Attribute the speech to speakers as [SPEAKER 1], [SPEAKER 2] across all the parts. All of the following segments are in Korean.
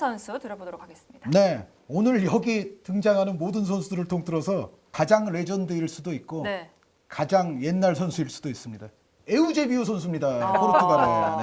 [SPEAKER 1] 선수 들어보도록 하겠습니다.
[SPEAKER 2] 네, 오늘 여기 등장하는 모든 선수들을 통틀어서 가장 레전드일 수도 있고
[SPEAKER 1] 네.
[SPEAKER 2] 가장 옛날 선수일 수도 있습니다. 에우제비우 선수입니다. 포르투갈의.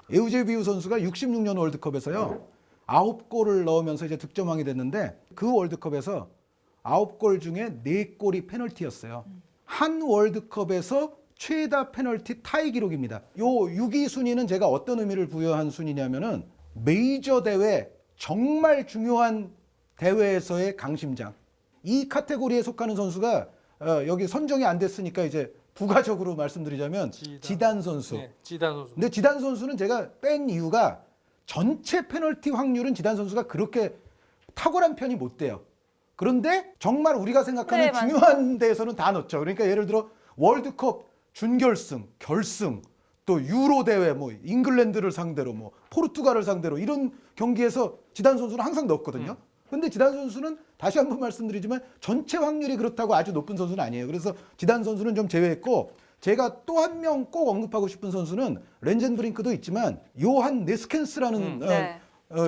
[SPEAKER 2] 네. 에우제비우 선수가 66년 월드컵에서요. 9골을 넣으면서 이제 득점왕이 됐는데 그 월드컵에서 9골 중에 4골이 페널티였어요. 한 월드컵에서 최다 페널티 타이 기록입니다. 요 6위 순위는 제가 어떤 의미를 부여한 순위냐면은 메이저 대회 정말 중요한 대회에서의 강심장. 이 카테고리에 속하는 선수가 여기 선정이 안 됐으니까 이제 부가적으로 말씀드리자면 지단 선수.
[SPEAKER 3] 네, 지단 선수.
[SPEAKER 2] 근데 지단 선수는 제가 뺀 이유가 전체 페널티 확률은 지단 선수가 그렇게 탁월한 편이 못 돼요. 그런데 정말 우리가 생각하는
[SPEAKER 1] 네,
[SPEAKER 2] 중요한 데에서는 다 넣죠. 그러니까 예를 들어 월드컵 준결승, 결승, 또 유로 대회, 뭐 잉글랜드를 상대로, 뭐 포르투갈을 상대로 이런 경기에서 지단 선수는 항상 넣었거든요. 근데 지단 선수는 다시 한번 말씀드리지만 전체 확률이 그렇다고 아주 높은 선수는 아니에요. 그래서 지단 선수는 좀 제외했고, 제가 또 한 명 꼭 언급하고 싶은 선수는 렌젠브링크도 있지만 요한 네스켄스라는
[SPEAKER 1] 네.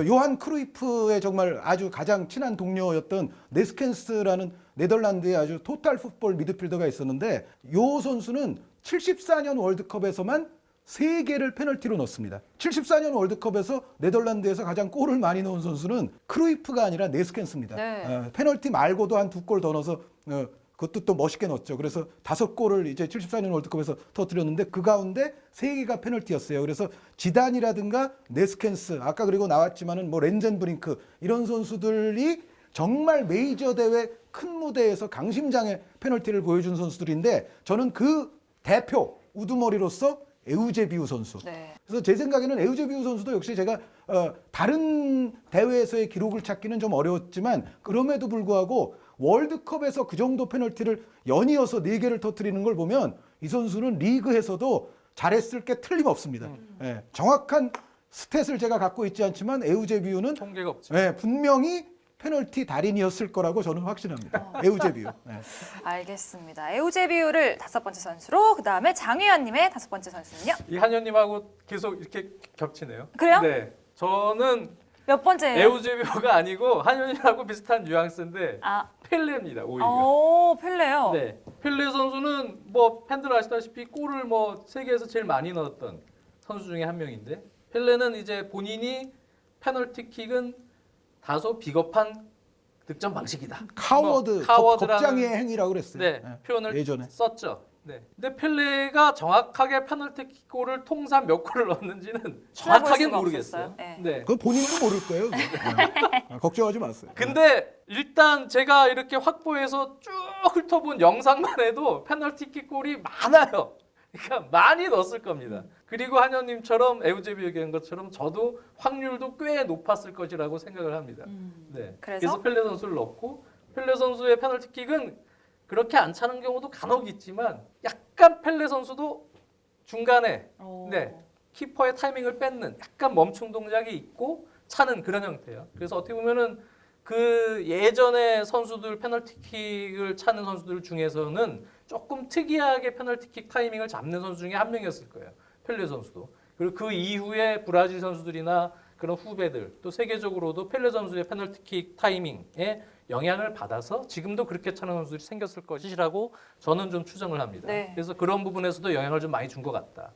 [SPEAKER 2] 요한 크루이프의 정말 아주 가장 친한 동료였던 네스켄스라는 네덜란드의 아주 토탈 풋볼 미드필더가 있었는데, 요 선수는 74년 월드컵에서만 3개를 페널티로 넣었습니다. 74년 월드컵에서 네덜란드에서 가장 골을 많이 넣은 선수는 크루이프가 아니라 네스켄스입니다.
[SPEAKER 1] 네.
[SPEAKER 2] 페널티 말고도 한 2골 더 넣어서 그것도 또 멋있게 넣었죠. 그래서 5골을 이제 74년 월드컵에서 터뜨렸는데 그 가운데 3개가 페널티였어요. 그래서 지단이라든가 네스켄스, 아까 그리고 나왔지만은 뭐 렌젠브링크 이런 선수들이 정말 메이저 대회 큰 무대에서 강심장의 페널티를 보여준 선수들인데, 저는 그 대표 우두머리로서 에우제비우 선수.
[SPEAKER 1] 네.
[SPEAKER 2] 그래서 제 생각에는 에우제비우 선수도 역시 제가 다른 대회에서의 기록을 찾기는 좀 어려웠지만 그럼에도 불구하고 월드컵에서 그 정도 페널티를 연이어서 4개를 터뜨리는 걸 보면 이 선수는 리그에서도 잘했을 게 틀림없습니다. 예, 정확한 스탯을 제가 갖고 있지 않지만 에우제비우는
[SPEAKER 3] 통계가 없죠.
[SPEAKER 2] 예, 분명히 페널티 달인이었을 거라고 저는 확신합니다. 에우제비우. 예.
[SPEAKER 1] 알겠습니다. 에우제비우를 5번째 선수로, 그 다음에 장유현님의 5번째 선수는요?
[SPEAKER 3] 이 한현님하고 계속 이렇게 겹치네요.
[SPEAKER 1] 그래요?
[SPEAKER 3] 네, 저는
[SPEAKER 1] 몇 번째예요?
[SPEAKER 3] 에우제비오가 아니고 한현님하고 비슷한 뉘앙스인데
[SPEAKER 1] 아,
[SPEAKER 3] 펠레입니다. 오히려.
[SPEAKER 1] 오, 펠레요.
[SPEAKER 3] 네, 펠레 선수는 뭐 팬들 아시다시피 골을 뭐 세계에서 제일 많이 넣었던 선수 중에 한 명인데, 펠레는 이제 본인이 페널티킥은 다소 비겁한 득점 방식이다.
[SPEAKER 2] 카워드,
[SPEAKER 3] 카워드라는
[SPEAKER 2] 겁장의 행위라고 그랬어요.
[SPEAKER 3] 네,
[SPEAKER 2] 예.
[SPEAKER 3] 표현을
[SPEAKER 2] 예전에.
[SPEAKER 3] 썼죠. 네. 근데 펠레가 정확하게 페널티킥 골을 통산 몇 골을 넣었는지는 정확하게
[SPEAKER 1] 수가
[SPEAKER 3] 모르겠어요.
[SPEAKER 1] 없었어요. 네.
[SPEAKER 3] 네.
[SPEAKER 2] 그건 본인도 모를 거예요. 걱정하지 마세요.
[SPEAKER 3] 근데 일단 제가 이렇게 확보해서 쭉 훑어본 영상만 해도 페널티킥 골이 많아요. 그러니까 많이 넣었을 겁니다. 그리고 한현님처럼 에우제비 얘기한 것처럼 저도 확률도 꽤 높았을 것이라고 생각을 합니다. 네.
[SPEAKER 1] 그래서?
[SPEAKER 3] 펠레 선수를 넣고, 펠레 선수의 페널티킥은 그렇게 안 차는 경우도 간혹 있지만 약간 펠레 선수도 중간에
[SPEAKER 1] 오.
[SPEAKER 3] 네, 키퍼의 타이밍을 뺏는 약간 멈춤 동작이 있고 차는 그런 형태예요. 그래서 어떻게 보면은 그 예전에 선수들 페널티킥을 차는 선수들 중에서는 조금 특이하게 페널티킥 타이밍을 잡는 선수 중에 한 명이었을 거예요. 펠레 선수도. 그리고 그 이후에 브라질 선수들이나 그런 후배들, 또 세계적으로도 펠레 선수의 페널티킥 타이밍에 영향을 받아서 지금도 그렇게 차는 선수들이 생겼을 것이라고 저는 좀 추정을 합니다.
[SPEAKER 1] 네.
[SPEAKER 3] 그래서 그런 부분에서도 영향을 좀 많이 준 것 같다.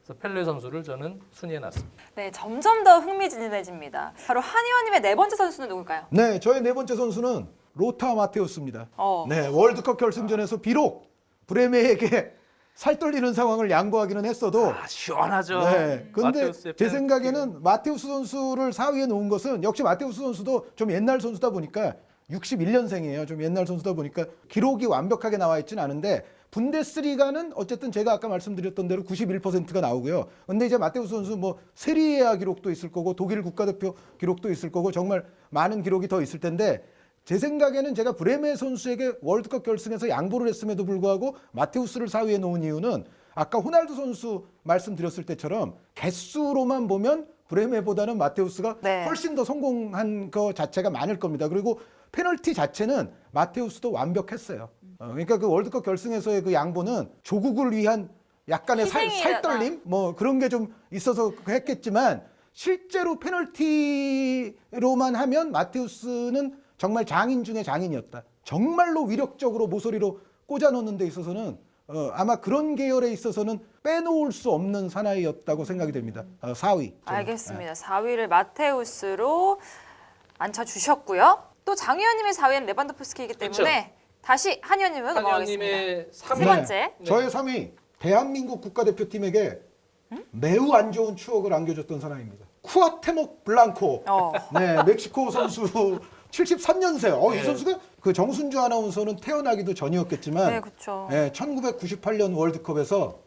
[SPEAKER 3] 그래서 펠레 선수를 저는 순위해놨습니다.
[SPEAKER 1] 네, 점점 더 흥미진진해집니다. 바로 한의원님의 4번째 선수는 누굴까요?
[SPEAKER 2] 네, 저의 4번째 선수는 로타 마테우스입니다.
[SPEAKER 1] 어.
[SPEAKER 2] 네, 월드컵 결승전에서 비록 브레메에게 살 떨리는 상황을 양보하기는 했어도
[SPEAKER 3] 시원하죠.
[SPEAKER 2] 네, 근데
[SPEAKER 3] 마테우스의
[SPEAKER 2] 제
[SPEAKER 3] 페널티킥은.
[SPEAKER 2] 생각에는 마테우스 선수를 4위에 놓은 것은 역시 마테우스 선수도 좀 옛날 선수다 보니까 61년생이에요. 좀 옛날 선수다 보니까 기록이 완벽하게 나와 있지는 않은데 분데스리가는 어쨌든 제가 아까 말씀드렸던 대로 91%가 나오고요. 근데 이제 마테우스 선수 뭐 세리에아 기록도 있을 거고 독일 국가대표 기록도 있을 거고 정말 많은 기록이 더 있을 텐데, 제 생각에는 제가 브레메 선수에게 월드컵 결승에서 양보를 했음에도 불구하고 마테우스를 4위에 놓은 이유는 아까 호날두 선수 말씀드렸을 때처럼 개수로만 보면 브레메보다는 마테우스가
[SPEAKER 1] 네.
[SPEAKER 2] 훨씬 더 성공한 거 자체가 많을 겁니다. 그리고 페널티 자체는 마테우스도 완벽했어요. 그러니까 그 월드컵 결승에서의 그 양보는 조국을 위한 약간의
[SPEAKER 1] 희생이다.
[SPEAKER 2] 살떨림 뭐 그런 게 좀 있어서 했겠지만 실제로 페널티로만 하면 마테우스는 정말 장인 중에 장인이었다. 정말로 위력적으로 모서리로 꽂아 넣는 데 있어서는 아마 그런 계열에 있어서는 빼놓을 수 없는 사나이였다고 생각이 됩니다. 4위.
[SPEAKER 1] 알겠습니다. 4위를 마테우스로 앉혀주셨고요. 또 장 의원님의 4위는 레반도프스키이기 때문에 다시 한 의원님으로 넘어가겠습니다.
[SPEAKER 3] 한의원님의
[SPEAKER 1] 세
[SPEAKER 3] 3위.
[SPEAKER 1] 번째.
[SPEAKER 2] 저의 3위 대한민국 국가대표팀에게 매우 안 좋은 추억을 안겨줬던 사람입니다. 쿠아테목 블랑코. 네, 멕시코 선수 73년생. 이
[SPEAKER 3] 네.
[SPEAKER 2] 선수가 그 정순주 아나운서는 태어나기도 전이었겠지만
[SPEAKER 1] 네, 그렇죠.
[SPEAKER 2] 1998년 월드컵에서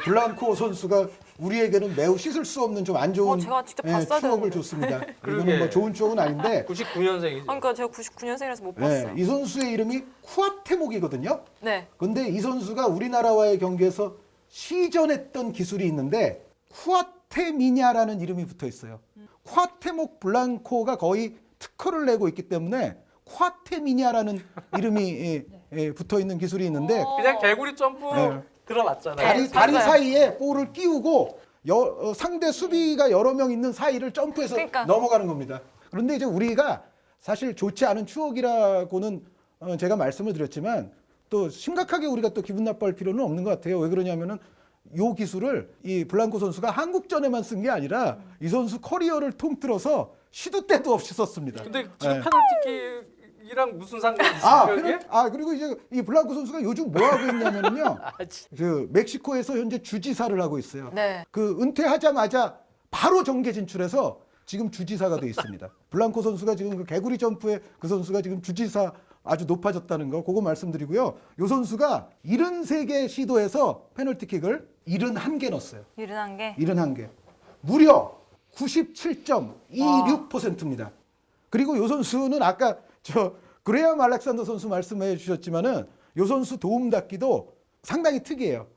[SPEAKER 2] 블랑코 선수가 우리에게는 매우 씻을 수 없는 좀 안 좋은
[SPEAKER 1] 제가 직접 봤어야
[SPEAKER 2] 추억을
[SPEAKER 1] 되는데.
[SPEAKER 2] 줬습니다.
[SPEAKER 3] 그러게.
[SPEAKER 2] 이거는 뭐 좋은 추억은 아닌데
[SPEAKER 3] 99년생이죠.
[SPEAKER 1] 그러니까 제가 99년생이라서 못 봤어요.
[SPEAKER 2] 이 선수의 이름이 쿠아테목이거든요.
[SPEAKER 1] 네.
[SPEAKER 2] 근데 이 선수가 우리나라와의 경기에서 시전했던 기술이 있는데 쿠아테미냐라는 이름이 붙어 있어요. 쿠아테목 블랑코가 거의 특허를 내고 있기 때문에 쿠아테미냐라는 이름이 붙어 있는 기술이 있는데
[SPEAKER 3] 그냥 개구리 점프
[SPEAKER 2] 네.
[SPEAKER 3] 들어봤잖아요.
[SPEAKER 2] 다리
[SPEAKER 1] 맞아요.
[SPEAKER 2] 사이에 볼을 끼우고 상대 수비가 여러 명 있는 사이를 점프해서
[SPEAKER 1] 그러니까.
[SPEAKER 2] 넘어가는 겁니다. 그런데 이제 우리가 사실 좋지 않은 추억이라고는 제가 말씀을 드렸지만 또 심각하게 우리가 또 기분 나빠할 필요는 없는 것 같아요. 왜 그러냐면은 요 기술을 이 블랑코 선수가 한국전에만 쓴 게 아니라 이 선수 커리어를 통틀어서 시도 때도 없이 썼습니다.
[SPEAKER 3] 근데 지금
[SPEAKER 2] 네.
[SPEAKER 3] 페널티킥이랑 무슨 상관이 있어요? 이게?
[SPEAKER 2] 그리고 이제 이 블랑코 선수가 요즘 뭐 하고 있냐면요.
[SPEAKER 3] 진짜.
[SPEAKER 2] 그 멕시코에서 현재 주지사를 하고 있어요.
[SPEAKER 1] 네.
[SPEAKER 2] 그 은퇴하자마자 바로 정계 진출해서 지금 주지사가 돼 있습니다. 블랑코 선수가 지금 그 개구리 점프에 그 선수가 지금 주지사 아주 높아졌다는 거 그거 말씀드리고요. 요 선수가 73개 시도해서 페널티킥을 71개 넣었어요.
[SPEAKER 1] 71개.
[SPEAKER 2] 71개. 무려 97.26%입니다. 그리고 요 선수는 아까 저 그레엄 알렉산더 선수 말씀해 주셨지만은 요 선수 도움 닫기도 상당히 특이해요.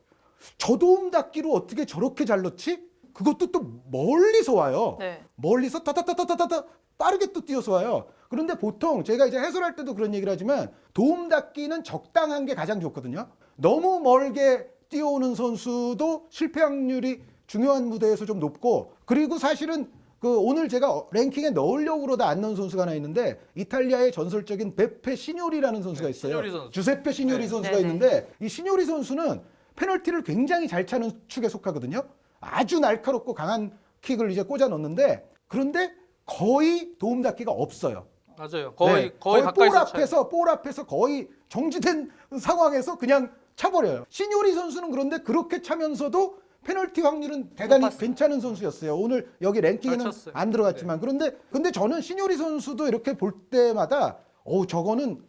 [SPEAKER 2] 저 도움 닫기로 어떻게 저렇게 잘 넣지? 그것도 또 멀리서 와요.
[SPEAKER 1] 네.
[SPEAKER 2] 멀리서 따따따따따따 빠르게 또 뛰어서 와요. 그런데 보통 제가 이제 해설할 때도 그런 얘기를 하지만 도움 닫기는 적당한 게 가장 좋거든요. 너무 멀게 뛰어오는 선수도 실패 확률이 중요한 무대에서 좀 높고, 그리고 사실은 그 오늘 제가 랭킹에 넣으려고 그러다 안 넣은 선수가 하나 있는데 이탈리아의 전설적인 베페 시뇨리라는 선수가 있어요.
[SPEAKER 3] 시뇨리 선수.
[SPEAKER 2] 주세페 시뇨리
[SPEAKER 3] 네.
[SPEAKER 2] 선수가
[SPEAKER 1] 네네.
[SPEAKER 2] 있는데 이 시뇨리 선수는 페널티를 굉장히 잘 차는 축에 속하거든요. 아주 날카롭고 강한 킥을 이제 꽂아 넣는데 그런데 거의 도움 닫기가 없어요.
[SPEAKER 3] 맞아요.
[SPEAKER 2] 네,
[SPEAKER 3] 거의 가까이서
[SPEAKER 2] 볼 앞에서 거의 정지된 상황에서 그냥 차버려요. 시뇨리 선수는 그런데 그렇게 차면서도 페널티 확률은 대단히
[SPEAKER 1] 못 봤어요.
[SPEAKER 2] 괜찮은 선수였어요. 오늘 여기 랭킹에는
[SPEAKER 3] 잘 쳤어요.
[SPEAKER 2] 안 들어갔지만 근데 저는 시뇨리 선수도 이렇게 볼 때마다 저거는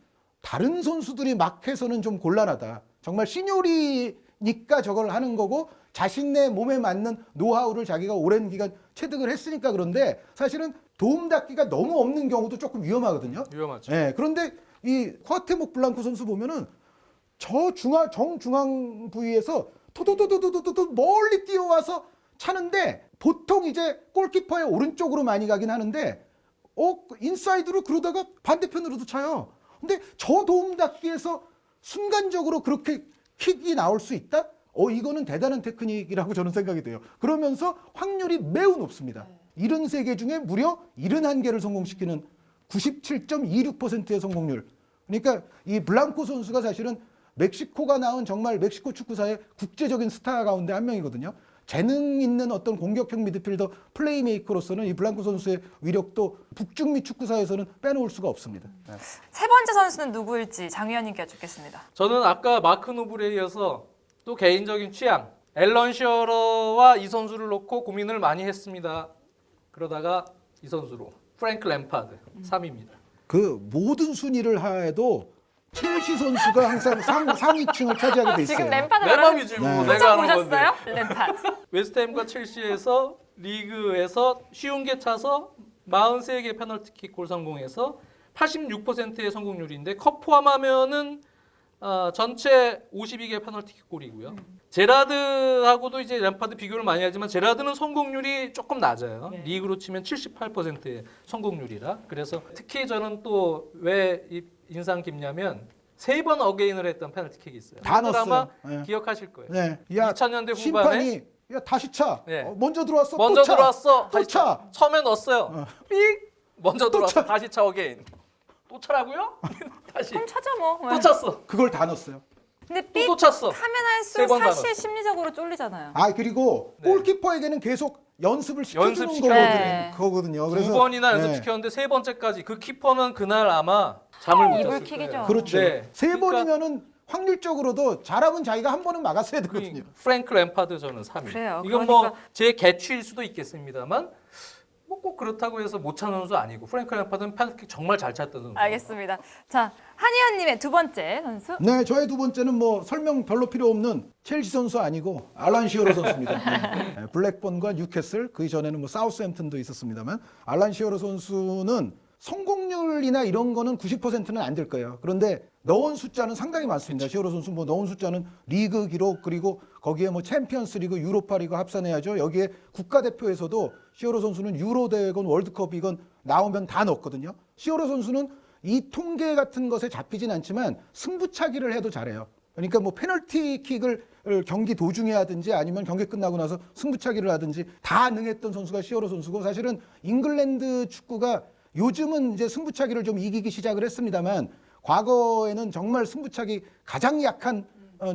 [SPEAKER 2] 다른 선수들이 막 해서는 좀 곤란하다. 정말 시뇨리니까 저걸 하는 거고 자신의 몸에 맞는 노하우를 자기가 오랜 기간 체득을 했으니까 그런데 사실은 도움 닫기가 너무 없는 경우도 조금 위험하거든요.
[SPEAKER 3] 위험하죠.
[SPEAKER 2] 네, 그런데 이 쿠아테목 블랑코 선수 보면은 저 정중앙 부위에서 토도도도도도도 멀리 뛰어와서 차는데 보통 이제 골키퍼의 오른쪽으로 많이 가긴 하는데 인사이드로 그러다가 반대편으로도 차요. 근데 저 도움 닫기에서 순간적으로 그렇게 킥이 나올 수 있다? 이거는 대단한 테크닉이라고 저는 생각이 돼요. 그러면서 확률이 매우 높습니다. 73개 중에 무려 71개를 성공시키는 97.26%의 성공률. 그러니까 이 블랑코 선수가 사실은 멕시코가 낳은 정말 멕시코 축구사의 국제적인 스타 가운데 한 명이거든요. 재능 있는 어떤 공격형 미드필더 플레이메이커로서는 이 블랑코 선수의 위력도 북중미 축구사에서는 빼놓을 수가 없습니다. 네.
[SPEAKER 1] 세 번째 선수는 누구일지 장 의원님께 여쭙겠습니다.
[SPEAKER 3] 저는 아까 마크 노블에 이어서 또 개인적인 취향 앨런 시어러와 이 선수를 놓고 고민을 많이 했습니다. 그러다가 이 선수로 프랭크 램파드 3위입니다.
[SPEAKER 2] 그 모든 순위를 하에도 첼시 선수가 항상 상위층을 차지하게 돼 있어요.
[SPEAKER 1] 지금 램파드
[SPEAKER 3] 내 맘이지 뭐
[SPEAKER 2] 네.
[SPEAKER 3] 내가 하는 건데.
[SPEAKER 1] 보셨어요? 램파드.
[SPEAKER 3] 웨스트햄과 첼시에서 리그에서 쉬운 개 차서 43개 페널티킥 골 성공해서 86%의 성공률인데 컵 포함하면은 전체 52개 페널티킥 골이고요. 제라드하고도 이제 램파드 비교를 많이 하지만 제라드는 성공률이 조금 낮아요.
[SPEAKER 1] 네.
[SPEAKER 3] 리그로 치면 78%의 성공률이라. 그래서 특히 저는 또 왜 인상 깊냐면 3번 어게인을 했던 페널티킥이 있어요.
[SPEAKER 2] 다
[SPEAKER 3] 아마
[SPEAKER 2] 넣었어요. 네.
[SPEAKER 3] 기억하실 거예요.
[SPEAKER 2] 네.
[SPEAKER 3] 2000년대 후반에
[SPEAKER 2] 심판이 야 다시 차.
[SPEAKER 3] 네.
[SPEAKER 2] 먼저 들어왔어.
[SPEAKER 3] 먼저
[SPEAKER 2] 또 차.
[SPEAKER 3] 들어왔어.
[SPEAKER 2] 또
[SPEAKER 3] 다시
[SPEAKER 2] 차.
[SPEAKER 3] 처음에 넣었어요. 삑. 먼저
[SPEAKER 2] 또
[SPEAKER 3] 들어왔어.
[SPEAKER 2] 차.
[SPEAKER 3] 다시 차 어게인. 또 차라고요? 다시
[SPEAKER 1] 그럼 찾아 뭐.
[SPEAKER 3] 또 찼어.
[SPEAKER 2] 그걸 다 넣었어요.
[SPEAKER 1] 근데
[SPEAKER 3] 또
[SPEAKER 1] 삑
[SPEAKER 3] 찼어.
[SPEAKER 1] 하면
[SPEAKER 3] 세
[SPEAKER 1] 할수록
[SPEAKER 3] 번
[SPEAKER 1] 사실
[SPEAKER 3] 받았어.
[SPEAKER 1] 심리적으로 쫄리잖아요.
[SPEAKER 2] 아 그리고
[SPEAKER 3] 네.
[SPEAKER 2] 골키퍼에게는 계속 연습을 시켜주는
[SPEAKER 3] 연습시켜요.
[SPEAKER 1] 네.
[SPEAKER 2] 거거든요.
[SPEAKER 3] 두
[SPEAKER 2] 그래서
[SPEAKER 3] 번이나
[SPEAKER 2] 네.
[SPEAKER 3] 연습시켰는데 세 번째까지 그 키퍼는 그날 아마 잠을 못 잤을
[SPEAKER 1] 이불킥이죠.
[SPEAKER 3] 거예요.
[SPEAKER 2] 그렇죠.
[SPEAKER 3] 네.
[SPEAKER 2] 세
[SPEAKER 3] 그러니까
[SPEAKER 2] 번이면은 확률적으로도 잘하면 자기가 한 번은 막았어야 되거든요.
[SPEAKER 3] 프랭크 램파드 저는 3위.
[SPEAKER 1] 그래요.
[SPEAKER 3] 이건
[SPEAKER 1] 그러니까-
[SPEAKER 3] 뭐 제 개취일 수도 있겠습니다만 뭐 꼭 그렇다고 해서 못 차는 선수 아니고 프랭크 램파드는 페널티킥 정말 잘 찼던 선수.
[SPEAKER 1] 알겠습니다. 자, 한의원님의 두 번째 선수.
[SPEAKER 2] 네, 저의 두 번째는 뭐 설명 별로 필요 없는 첼시 선수 아니고 알란 시어러 선수입니다. 네. 네, 블랙번과 뉴캐슬 그 전에는 뭐 사우스햄튼도 있었습니다만 알란 시어러 선수는 성공률이나 이런 거는 90%는 안 될 거예요. 그런데 넣은 숫자는 상당히 많습니다. 시어러 선수 뭐 넣은 숫자는 리그 기록 그리고 거기에 뭐 챔피언스리그, 유로파리그 합산해야죠. 여기에 국가대표에서도 시어러 선수는 유로 대회건 월드컵이건 나오면 다 넣었거든요. 시어러 선수는 이 통계 같은 것에 잡히진 않지만 승부차기를 해도 잘해요. 그러니까 뭐 페널티킥을 경기 도중에 하든지 아니면 경기 끝나고 나서 승부차기를 하든지 다 능했던 선수가 시어러 선수고 사실은 잉글랜드 축구가 요즘은 이제 승부차기를 좀 이기기 시작을 했습니다만 과거에는 정말 승부차기 가장 약한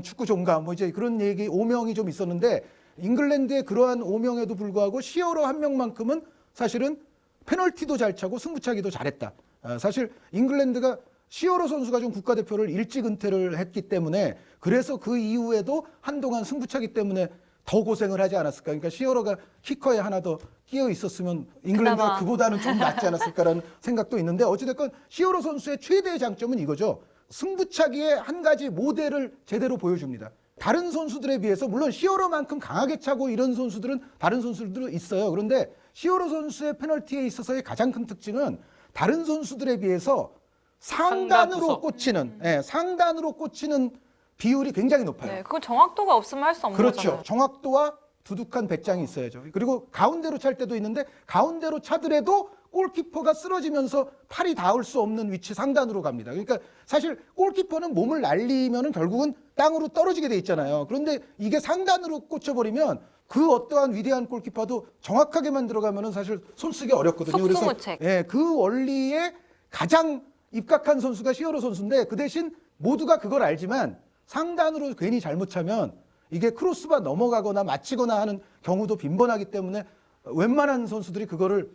[SPEAKER 2] 축구 종가 뭐 이제 그런 얘기 오명이 좀 있었는데 잉글랜드의 그러한 오명에도 불구하고 시어러 한 명만큼은 사실은 페널티도 잘 차고 승부차기도 잘했다. 사실 잉글랜드가 시어러 선수가 좀 국가대표를 일찍 은퇴를 했기 때문에 그래서 그 이후에도 한동안 승부차기 때문에 더 고생을 하지 않았을까. 그러니까 시어러가 키커에 하나 더 끼어 있었으면 잉글랜드가
[SPEAKER 1] 그나마.
[SPEAKER 2] 그보다는 좀 낫지 않았을까라는 생각도 있는데 어찌됐건 시어러 선수의 최대의 장점은 이거죠. 승부차기의 한 가지 모델을 제대로 보여줍니다. 다른 선수들에 비해서 물론 시어러만큼 강하게 차고 이런 선수들은 다른 선수들도 있어요. 그런데 시어러 선수의 페널티에 있어서의 가장 큰 특징은 다른 선수들에 비해서 상단으로
[SPEAKER 3] 상단
[SPEAKER 2] 꽂히는 상단으로 꽂히는 비율이 굉장히 높아요.
[SPEAKER 1] 네, 그건 정확도가 없으면 할 수 없는
[SPEAKER 2] 그렇죠.
[SPEAKER 1] 거잖아요.
[SPEAKER 2] 정확도와 두둑한 배짱이 있어야죠. 그리고 가운데로 찰 때도 있는데 가운데로 차더라도 골키퍼가 쓰러지면서 팔이 닿을 수 없는 위치 상단으로 갑니다. 그러니까 사실 골키퍼는 몸을 날리면은 결국은 땅으로 떨어지게 돼 있잖아요. 그런데 이게 상단으로 꽂혀버리면 그 어떠한 위대한 골키퍼도 정확하게만 들어가면은 사실 손 쓰기 어렵거든요.
[SPEAKER 1] 속수무책.
[SPEAKER 2] 그 원리에 가장 입각한 선수가 시어러 선수인데 그 대신 모두가 그걸 알지만 상단으로 괜히 잘못 차면 이게 크로스바 넘어가거나 맞히거나 하는 경우도 빈번하기 때문에 웬만한 선수들이 그거를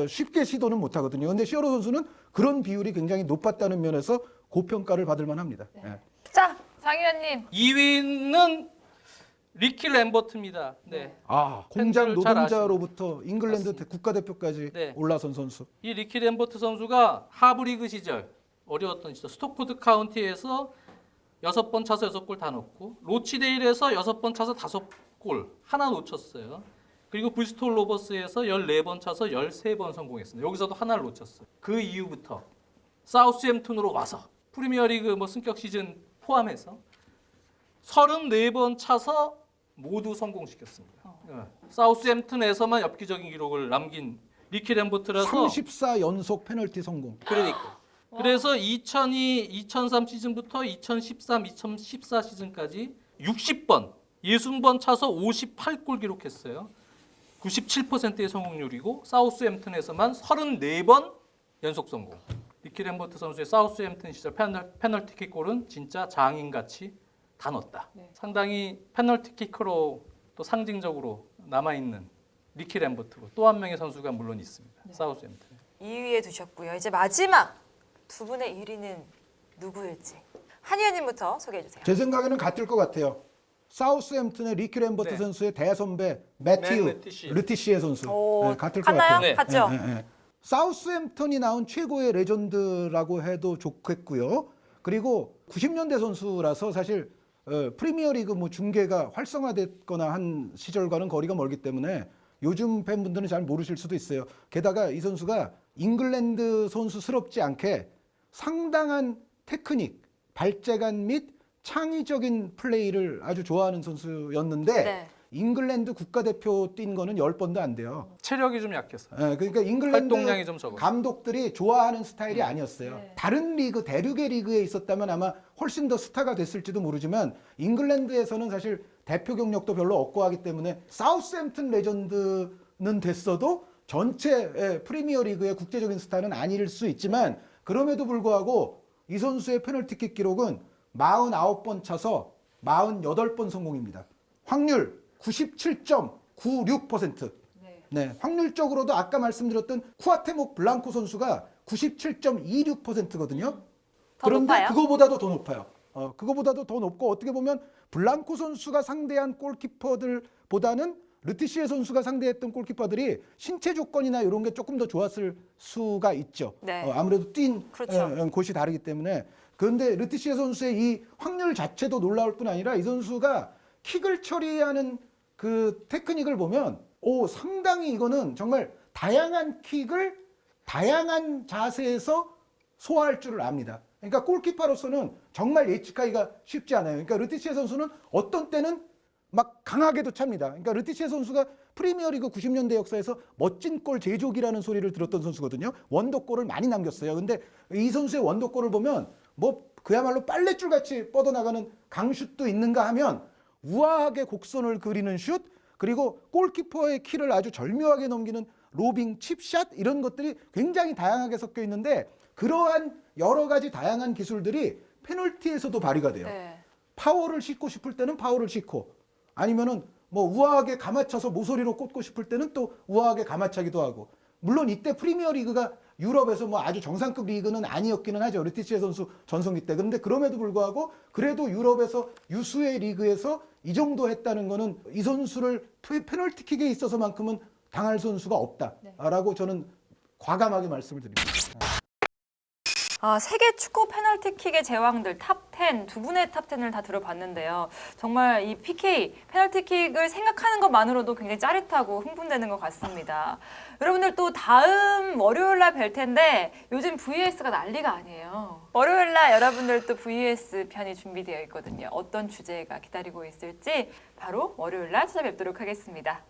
[SPEAKER 2] 쉽게 시도는 못하거든요. 그런데 시어러 선수는 그런 비율이 굉장히 높았다는 면에서 고평가를 받을 만합니다. 예.
[SPEAKER 1] 자, 장 의원님.
[SPEAKER 3] 2위는 리키 램버트입니다. 네.
[SPEAKER 2] 공장
[SPEAKER 3] 팬들을 잘
[SPEAKER 2] 노동자로부터 잉글랜드
[SPEAKER 3] 맞습니다.
[SPEAKER 2] 국가대표까지
[SPEAKER 3] 네.
[SPEAKER 2] 올라선 선수.
[SPEAKER 3] 이 리키 램버트 선수가 하브리그 시절 어려웠던 시절 스토포드 카운티에서 6번 차서 6골 다 넣고 로치데일에서 6번 차서 5골 하나 놓쳤어요. 그리고 브리스톨 로버스에서 14번 차서 13번 성공했습니다. 여기서도 하나를 놓쳤어요. 그 이후부터 사우스햄튼으로 와서 프리미어리그 뭐 승격 시즌 포함해서 34번 차서 모두 성공시켰습니다. 사우스햄튼에서만 엽기적인 기록을 남긴 리키 램버트라서
[SPEAKER 2] 34연속 페널티 성공.
[SPEAKER 3] 그러니까. 그래서 2002, 2003 시즌부터 2013, 2014 시즌까지 60번, 60번 차서 58골 기록했어요. 97%의 성공률이고 사우스햄튼에서만 34번 연속 성공. 리키 램버트 선수의 사우스햄튼 시절 페널티킥 골은 진짜 장인같이 다 넣었다. 상당히 페널티킥으로 또 상징적으로 남아있는 리키 램버트고 또 한 명의 선수가 물론 있습니다. 사우스햄튼.
[SPEAKER 1] 2위에 두셨고요. 이제 마지막 두 분의 1위는 누구일지. 한 의원님부터 소개해 주세요.
[SPEAKER 2] 제 생각에는 같을 것 같아요. 사우스햄튼의 리키 램버트
[SPEAKER 3] 네.
[SPEAKER 2] 선수의 대선배 매튜
[SPEAKER 3] 레티시.
[SPEAKER 2] 르티시의 선수.
[SPEAKER 1] 오,
[SPEAKER 2] 같을 것
[SPEAKER 1] 같나요?
[SPEAKER 2] 같아요.
[SPEAKER 3] 네.
[SPEAKER 1] 같죠?
[SPEAKER 2] 사우스햄튼이 나온 최고의 레전드라고 해도 좋겠고요. 그리고 90년대 선수라서 사실 프리미어리그 뭐 중계가 활성화됐거나 한 시절과는 거리가 멀기 때문에 요즘 팬분들은 잘 모르실 수도 있어요. 게다가 이 선수가 잉글랜드 선수스럽지 않게 상당한 테크닉, 발재간 및 창의적인 플레이를 아주 좋아하는 선수였는데
[SPEAKER 1] 네.
[SPEAKER 2] 잉글랜드 국가대표 뛴 거는 10번도 안 돼요.
[SPEAKER 3] 체력이 좀 약했어요.
[SPEAKER 2] 그러니까 잉글랜드
[SPEAKER 3] 활동량이 좀 적었어요.
[SPEAKER 2] 감독들이 좋아하는 스타일이 아니었어요. 다른 리그, 대륙의 리그에 있었다면 아마 훨씬 더 스타가 됐을지도 모르지만 잉글랜드에서는 사실 대표 경력도 별로 없고 하기 때문에 사우스햄튼 레전드는 됐어도 전체 프리미어 리그의 국제적인 스타는 아닐 수 있지만 그럼에도 불구하고 이 선수의 페널티킥 기록은 49번 차서 48번 성공입니다. 확률 97.96%. 네, 확률적으로도 아까 말씀드렸던 쿠아테목 블랑코 선수가 97.26%거든요. 그런데
[SPEAKER 1] 높아요?
[SPEAKER 2] 그거보다도 더 높아요. 그거보다도 더 높고 어떻게 보면 블랑코 선수가 상대한 골키퍼들보다는 르티시에 선수가 상대했던 골키퍼들이 신체 조건이나 이런 게 조금 더 좋았을 수가 있죠.
[SPEAKER 1] 네.
[SPEAKER 2] 아무래도 뛴
[SPEAKER 1] 그렇죠.
[SPEAKER 2] 곳이 다르기 때문에. 그런데 르티시에 선수의 이 확률 자체도 놀라울 뿐 아니라 이 선수가 킥을 처리하는 그 테크닉을 보면 상당히 이거는 정말 다양한 킥을 다양한 자세에서 소화할 줄을 압니다. 그러니까 골키퍼로서는 정말 예측하기가 쉽지 않아요. 그러니까 르티시에 선수는 어떤 때는 막 강하게도 찹니다. 그러니까 르티시에 선수가 프리미어리그 90년대 역사에서 멋진 골 제조기라는 소리를 들었던 선수거든요. 원더골을 많이 남겼어요. 근데 이 선수의 원더골을 보면 뭐 그야말로 빨랫줄 같이 뻗어나가는 강슛도 있는가 하면 우아하게 곡선을 그리는 슛, 그리고 골키퍼의 키를 아주 절묘하게 넘기는 로빙, 칩샷 이런 것들이 굉장히 다양하게 섞여 있는데 그러한 여러 가지 다양한 기술들이 페널티에서도 발휘가 돼요.
[SPEAKER 1] 네.
[SPEAKER 2] 파워를 싣고 싶을 때는 파워를 싣고 아니면은 뭐 우아하게 감아차서 모서리로 꽂고 싶을 때는 또 우아하게 감아차기도 하고 물론 이때 프리미어 리그가 유럽에서 뭐 아주 정상급 리그는 아니었기는 하죠. 르티시에 선수 전성기 때. 그런데 그럼에도 불구하고 그래도 유럽에서 유수의 리그에서 이 정도 했다는 거는 이 선수를 페널티킥에 있어서만큼은 당할 선수가 없다라고 저는 과감하게 말씀을 드립니다.
[SPEAKER 1] 세계 축구 페널티킥의 제왕들 탑10 두 분의 탑10을 다 들어봤는데요. 정말 이 PK 페널티킥을 생각하는 것만으로도 굉장히 짜릿하고 흥분되는 것 같습니다. 여러분들 또 다음 월요일 날 뵐 텐데 요즘 VS가 난리가 아니에요. 월요일 날 여러분들 또 VS 편이 준비되어 있거든요. 어떤 주제가 기다리고 있을지 바로 월요일 날 찾아뵙도록 하겠습니다.